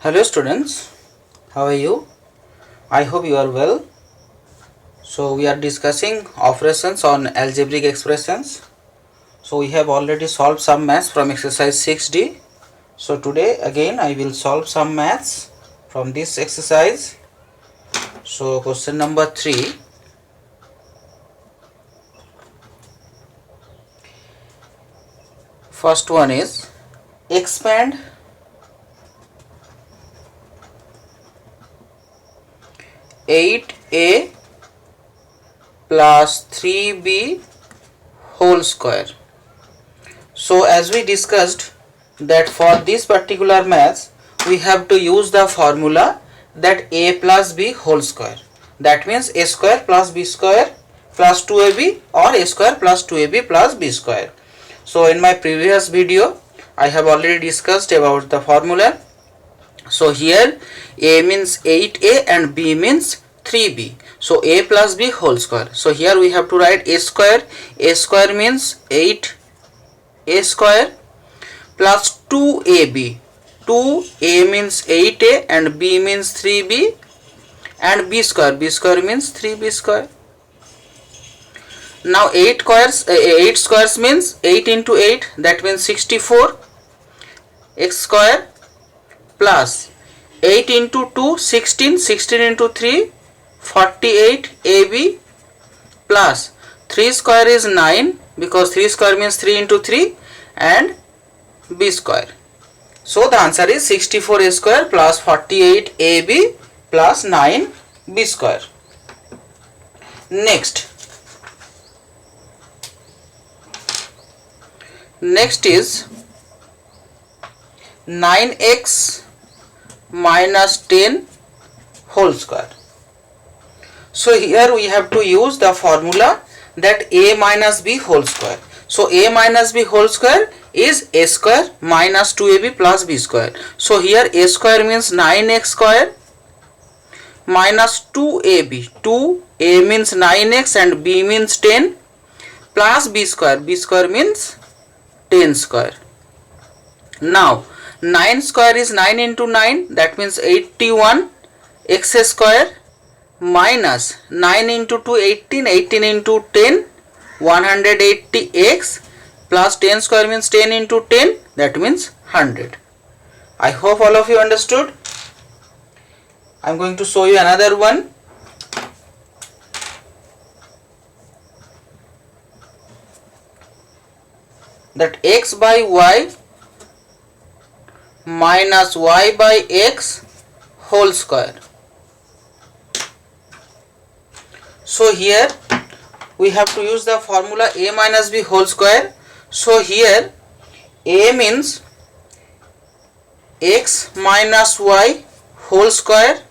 Hello students, how are you? I hope you are well. So we are discussing operations on algebraic expressions. So we have already solved some maths from exercise 6D. So today again I will solve some maths from this exercise. So question number 3. First one is expand 8a plus 3b whole square. So as we discussed that for this particular maths we have to use the formula that a plus b whole square, that means a square plus b square plus 2ab or a square plus 2ab plus b square. So in my previous video I have already discussed about the formula. So here a means 8a and b means 3b. So a plus b whole square. So here we have to write a square. A square means 8a square plus 2ab. 2a means 8a and b means 3b, and b square. B square means 3b square. Now 8 squares means 8 into 8, that means 64 x square plus 8 into 2 16, 16 into 3 48 ab plus 3 square is 9 because 3 square means 3 into 3 and b square. So the answer is 64 a square plus 48 ab plus 9 b square. Next is 9x minus 10 whole square. So here we have to use the formula that a minus b whole square. So a minus b whole square is a square minus 2ab plus b square. So here a square means 9x square minus 2ab. 2a means 9x and b means 10 plus b square. B square means 10 square. Now 9 square is 9 into 9, that means 81 x square minus 9 into 2 18, 18 into 10 180x plus 10 square means 10 into 10, that means 100. I hope all of you understood. I am going to show you another one. That x by y minus y by x whole square. So here we have to use the formula a minus b whole square. So here a means x minus y whole square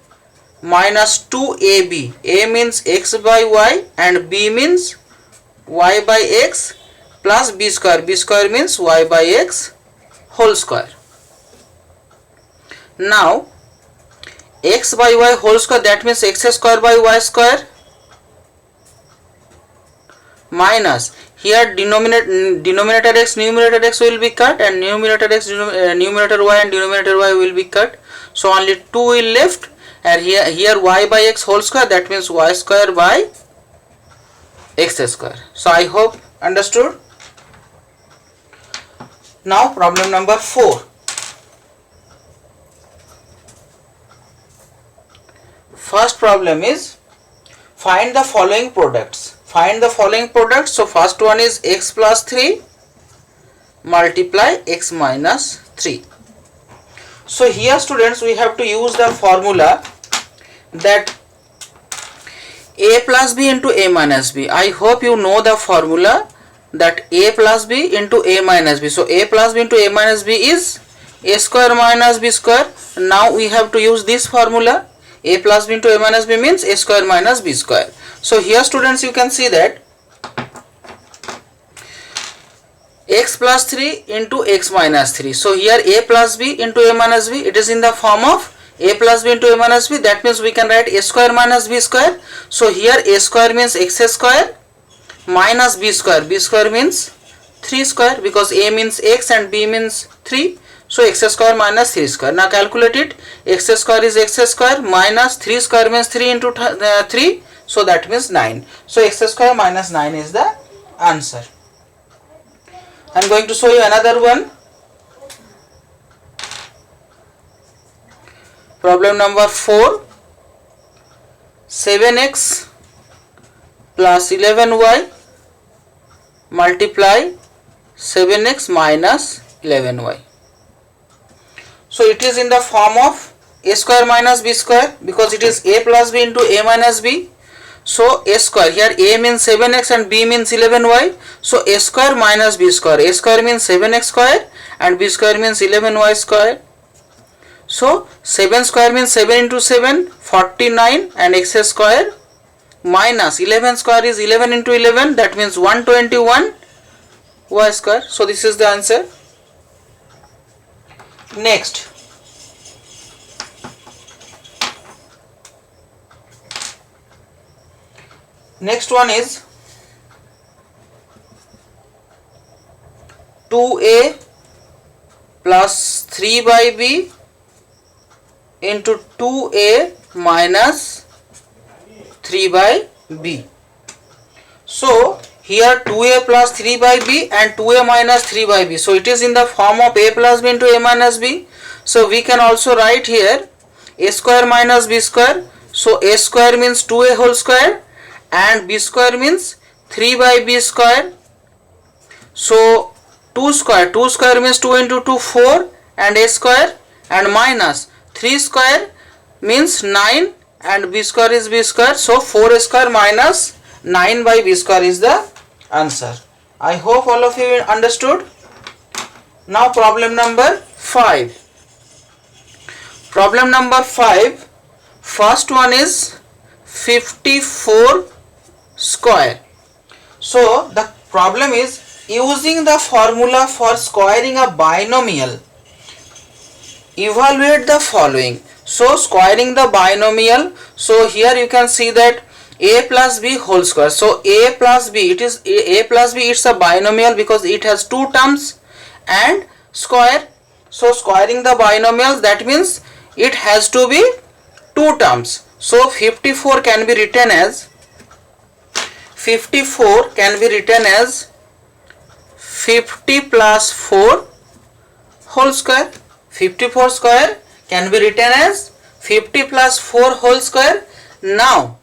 minus 2ab. A means x by y and b means y by x plus b square. B square means y by x whole square. Now x by y whole square, that means x square by y square minus here denominator x numerator x will be cut and numerator x numerator y and denominator y will be cut. So only 2 will left, and here y by x whole square, that means y square by x square. So I hope understood. Now problem number 4. First problem is find the following products. Find the following products. So first one is x plus 3 multiply x minus 3. So here students we have to use the formula that a plus b into a minus b. I hope you know the formula that a plus b into a minus b. So a plus b into a minus b is a square minus b square. Now we have to use this formula. A plus b into a minus b means a square minus b square. So here students you can see that x plus 3 into x minus 3. So here a plus b into a minus b, it is in the form of a plus b into a minus b, that means we can write a square minus b square. So here a square means x square minus b square. B square means 3 square because a means x and b means 3. So x square minus 3 square. Now calculate it. X square is x square minus 3 square means 3 into 3. So that means 9. So x square minus 9 is the answer. I am going to show you another one. Problem number 4. 7x plus 11y multiply 7x minus 11y. So it is in the form of a square minus b square, because it is a plus b into a minus b. So a square, here a means 7x and b means 11y. So a square minus b square. A square means 7x square and b square means 11y square. So 7 square means 7 into 7, 49, and x square minus 11 square is 11 into 11, that means 121 y square. So this is the answer. Next, one is 2a plus 3 by b into 2a minus 3 by b. So here 2a plus 3 by b and 2a minus 3 by b. So it is in the form of a plus b into a minus b. So we can also write here a square minus b square. So a square means 2a whole square and b square means 3 by b square. So 2 square means 2 into 2, 4, and a square, and minus 3 square means 9 and b square is b square. So 4 square minus 9 by b square is the answer. I hope all of you understood. Now problem number 5. Problem number 5. First one is 54 square. So the problem is using the formula for squaring a binomial. Evaluate the following. So squaring the binomial. So here you can see that a plus b whole square. So a plus b, it is a plus b, it's a binomial because it has two terms and square. So squaring the binomials, that means it has to be two terms. So 54 can be written as 50 plus 4 whole square. 54 square can be written as 50 plus 4 whole square. Now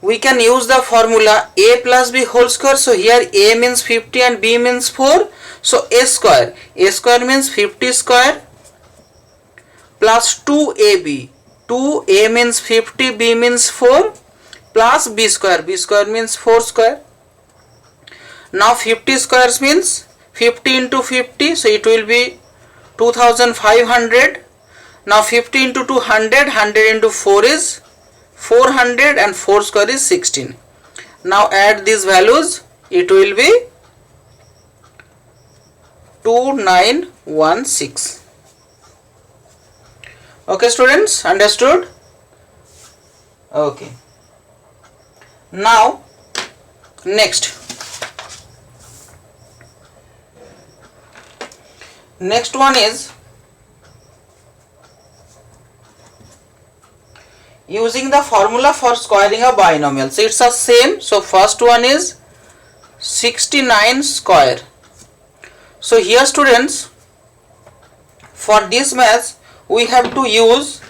we can use the formula a plus b whole square. So here a means 50 and b means 4. So a square means 50 square plus 2ab. 2a means 50, b means 4, plus b square means 4 square. Now 50 squares means 50 into 50, so it will be 2500. Now 50 into 200, 100 into 4 is 400 and 4 square is 16. Now add these values, it will be 2916. Okay students, understood? Okay. Now next one is using the formula for squaring a binomial. So it's the same. So first one is 69 square. So here students, for this math we have to use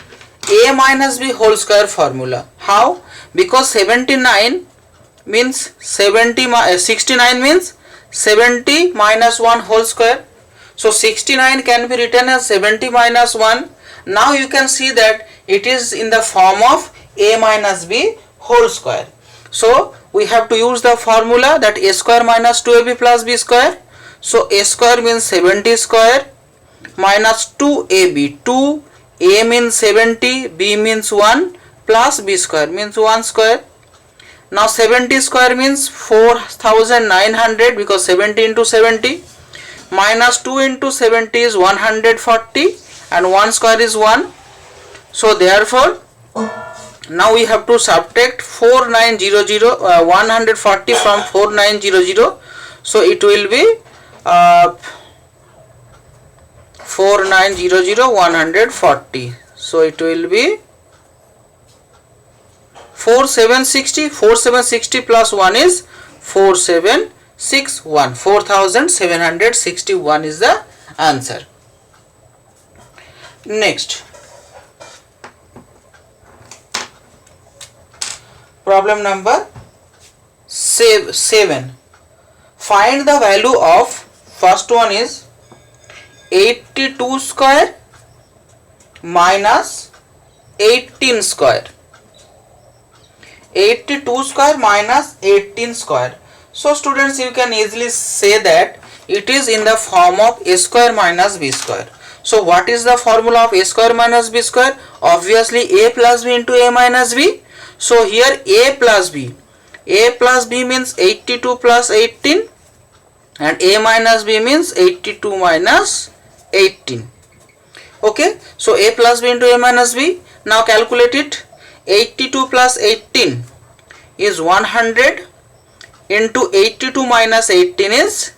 a minus b whole square formula. How? Because 69 means 69 means 70 minus 1 whole square. So 69 can be written as 70 minus 1. Now you can see that it is in the form of a minus b whole square. So we have to use the formula that a square minus 2ab plus b square. So a square means 70 square minus 2ab. 2a means 70, b means 1, plus b square means 1 square. Now 70 square means 4900 because 70 into 70, minus 2 into 70 is 140 and 1 square is 1. So therefore now we have to subtract 140 from 4900. So it will be 4900 140. So it will be 4760. 4760 plus 1 is 4761. 4761 is the answer. Next, problem number 7. Find the value of, first one is 82 square minus 18 square. 82 square minus 18 square. So students, you can easily say that it is in the form of a square minus b square. So what is the formula of a square minus b square? Obviously a plus b into a minus b. So here a plus b. A plus b means 82 plus 18 and a minus b means 82 minus 18. Okay, so a plus b into a minus b. Now calculate it. 82 plus 18 is 100 into 82 minus 18 is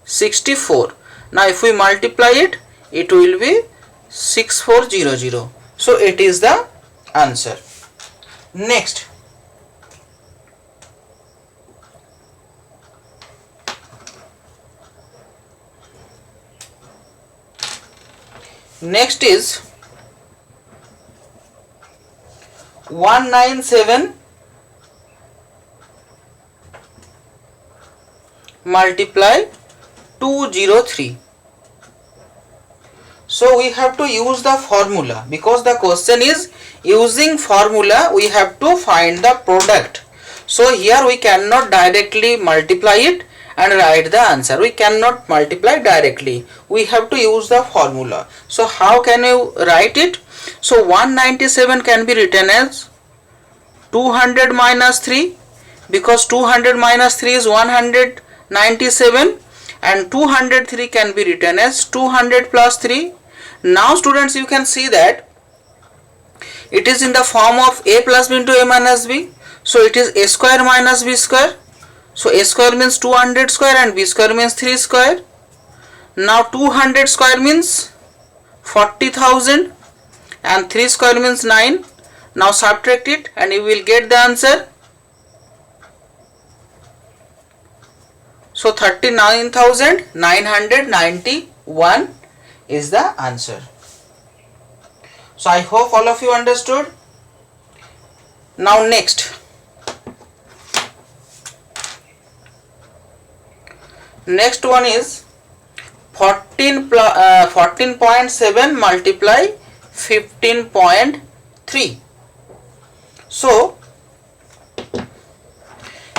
64. Now if we multiply it, it will be 6400. So it is the answer. Next, is 197 multiply 203. So we have to use the formula, because the question is using formula we have to find the product. So here we cannot directly multiply it and write the answer. We cannot multiply directly. We have to use the formula. So how can you write it? So 197 can be written as 200 minus 3, because 200 minus 3 is 197, and 203 can be written as 200 plus 3. Now students, you can see that it is in the form of a plus b into a minus b. So it is a square minus b square. So a square means 200 square and b square means 3 square. Now 200 square means 40,000 and 3 square means 9. Now subtract it and you will get the answer. So 39,991 is the answer. So I hope all of you understood. Now next one is 14.7 multiply 15.3. So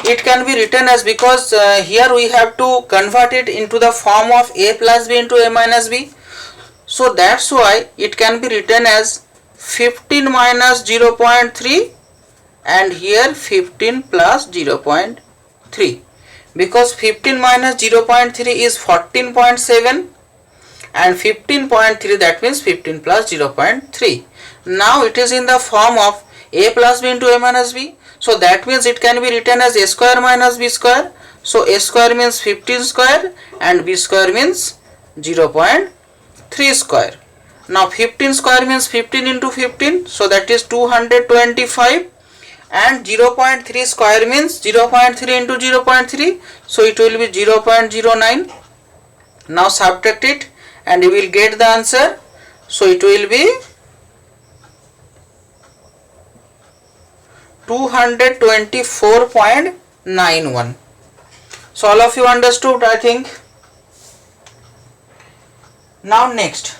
it can be written as, because here we have to convert it into the form of a plus b into a minus b. So that's why it can be written as 15 minus 0.3 and here 15 plus 0.3, because 15 minus 0.3 is 14.7 and 15.3, that means 15 plus 0.3. Now it is in the form of a plus b into a minus b. So that means it can be written as a square minus b square. So a square means 15 square and b square means 0.3 square. Now 15 square means 15 into 15, so that is 225, and 0.3 square means 0.3 into 0.3, so it will be 0.09. Now subtract it and you will get the answer. So it will be 224.91. So all of you understood, I think. Now next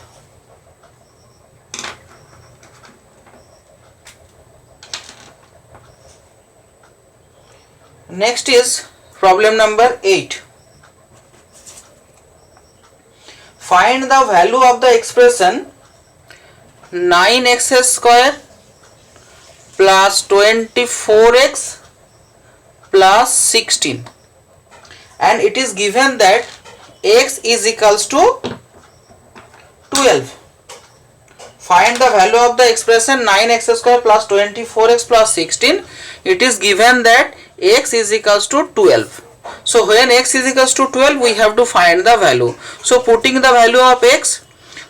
is problem number 8. Find the value of the expression 9x square plus 24x plus 16, and it is given that x is equals to 12. Find the value of the expression 9x square plus 24x plus 16. It is given that x is equals to 12. So when x is equals to 12, we have to find the value. So putting the value of x,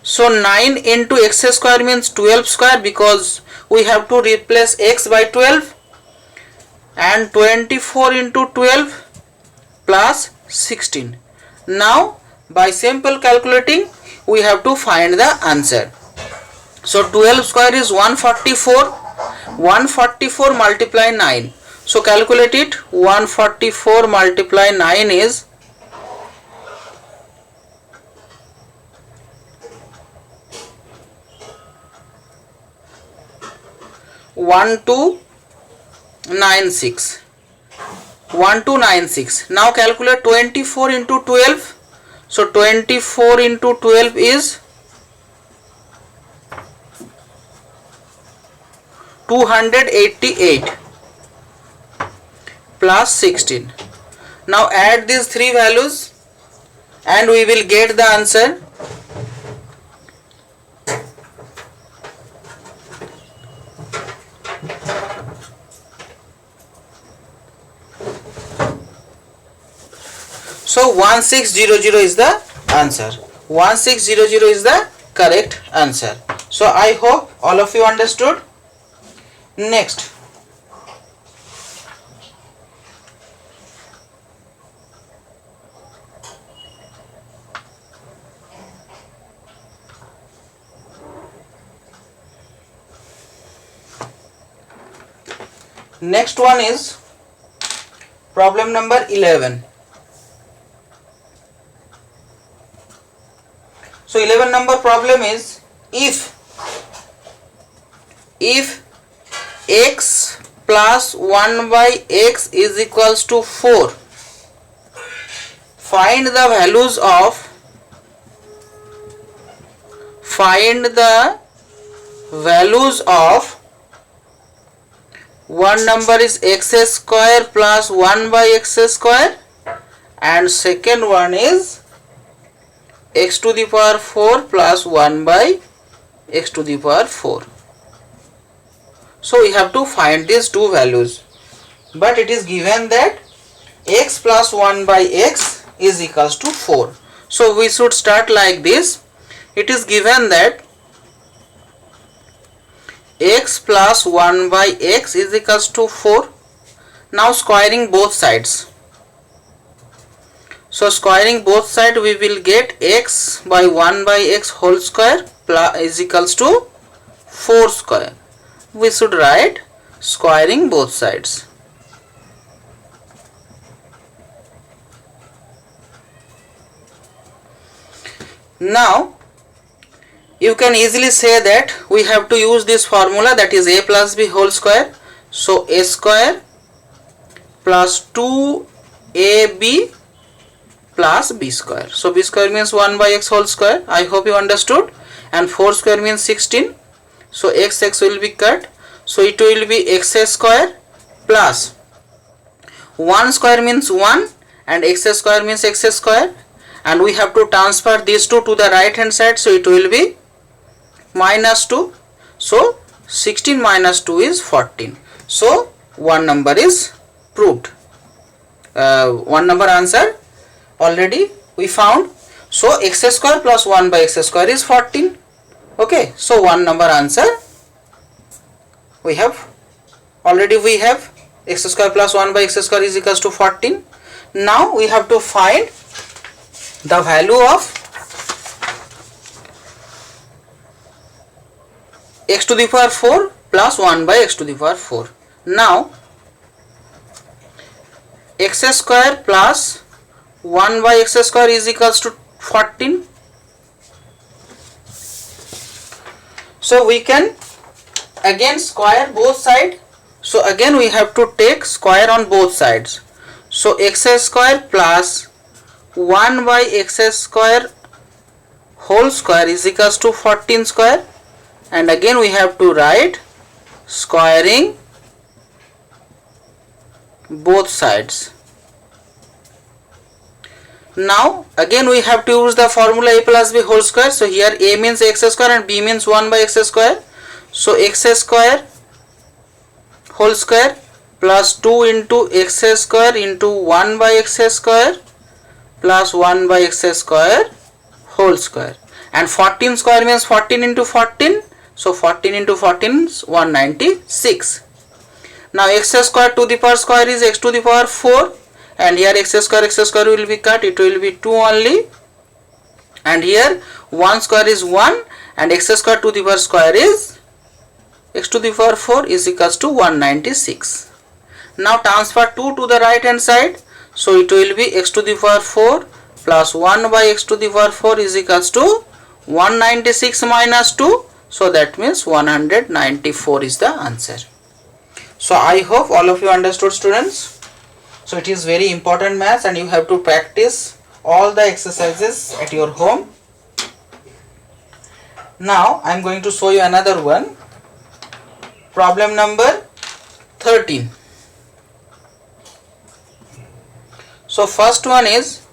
so 9 into x square means 12 square, because we have to replace x by 12, and 24 into 12 plus 16. Now by simple calculating we have to find the answer. So 12 square is 144. 144 multiply 9. So calculate it. 144 multiply 9 is 1296. 1296. Now calculate 24 into 12. So 24 into 12 is 288 plus 16. Now add these three values and we will get the answer. So 1600 is the answer. 1600 is the correct answer. So I hope all of you understood. Next, next one is problem number 11. So 11 number problem is, if x plus 1 by x is equals to 4, find the values of one number is x square plus 1 by x square, and second one is x to the power 4 plus 1 by x to the power 4. So we have to find these two values, but it is given that x plus 1 by x is equals to 4. So we should start like this. It is given that x plus 1 by x is equals to 4. Now squaring both sides. So squaring both sides, we will get x by 1 by x whole square plus is equals to 4 square. We should write squaring both sides. Now you can easily say that we have to use this formula, that is a plus b whole square. So a square plus 2ab plus b square. So b square means 1 by x whole square. I hope you understood. And 4 square means 16. So x will be cut. So it will be x square plus 1 square means 1 and x square means x square. And we have to transfer these two to the right hand side. So it will be minus 2. So 16 minus 2 is 14. So one number is proved. One number answer already we found. So x square plus 1 by x square is 14. Okay, so one number answer we have x square plus 1 by x square is equals to 14. Now we have to find the value of x to the power 4 plus 1 by x to the power 4. Now x square plus 1 by x square is equals to 14. So we can again square both sides. So again we have to take square on both sides. So x square plus 1 by x square whole square is equals to 14 square, and again we have to write squaring both sides. Now again we have to use the formula a plus b whole square. So here a means x square and b means 1 by x square. So x square whole square plus 2 into x square into 1 by x square plus 1 by x square whole square, and 14 square means 14 into 14, so 14 into 14 is 196. Now x square to the power square is x to the power 4, and here x square will be cut, it will be 2 only, and here 1 square is 1 and x square to the power square is x to the power 4 is equals to 196. Now transfer 2 to the right hand side, so it will be x to the power 4 plus 1 by x to the power 4 is equals to 196 minus 2, so that means 194 is the answer. So I hope all of you understood, students. So it is very important maths and you have to practice all the exercises at your home. Now I am going to show you another one. Problem number 13. So first one is,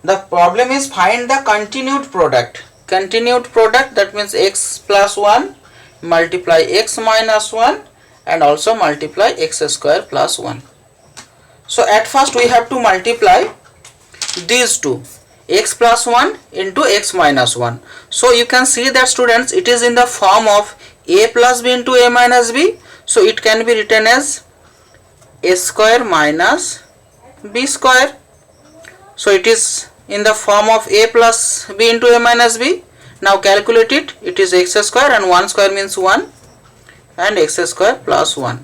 the problem is find the continued product. Continued product, that means x plus 1 multiply x minus 1 and also multiply x square plus 1. So at first we have to multiply these two, x plus 1 into x minus 1. So you can see that, students, it is in the form of a plus b into a minus b. So it can be written as a square minus b square. So it is in the form of a plus b into a minus b. Now calculate it. It is x square and 1 square means 1 and x square plus 1.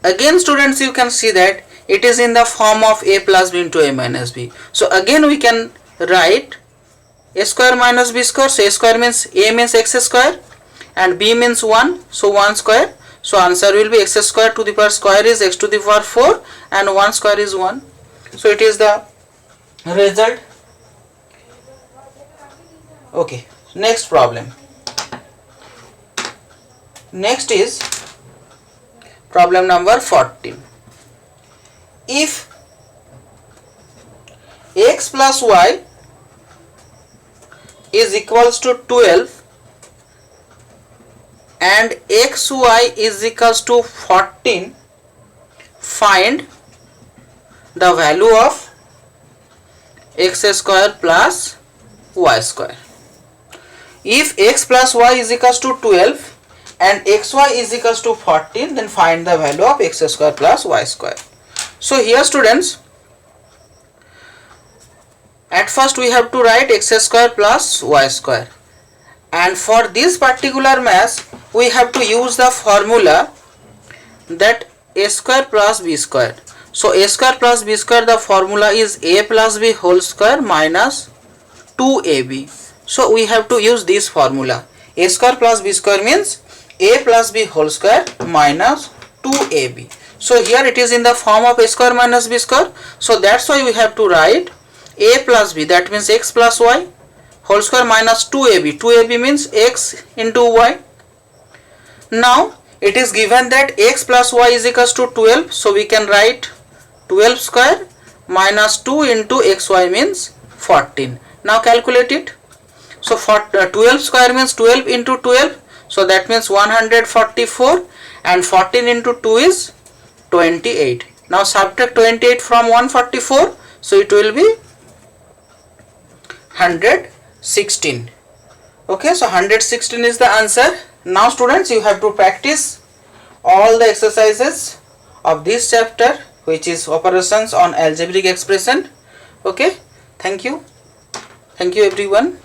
Again, students, you can see that it is in the form of a plus b into a minus b. So again we can write a square minus b square. So a square means a means x square and b means 1, so 1 square. So answer will be x square to the power square is x to the power 4 and 1 square is 1. So it is the result. Okay, next problem. Next is problem number 14. If x plus y is equals to 12 and xy is equals to 14, find the value of x square plus y square. If x plus y is equals to 12 and xy is equals to 14, then find the value of x square plus y square. So here, students, at first we have to write x square plus y square, and for this particular mass we have to use the formula that a square plus b square. So a square plus b square, the formula is a plus b whole square minus 2ab. So we have to use this formula. A square plus b square means a plus b whole square minus 2ab. So here it is in the form of a square minus b square. So that's why we have to write a plus b, that means x plus y whole square minus 2ab. 2ab means x into y. Now it is given that x plus y is equals to 12. So we can write 12 square minus 2 into xy means 14. Now calculate it. So for 12 square means 12 into 12. So that means 144 and 14 into 2 is 28. Now subtract 28 from 144. So it will be 116. Okay, so 116 is the answer. Now students, you have to practice all the exercises of this chapter, which is operations on algebraic expression. Okay, thank you everyone.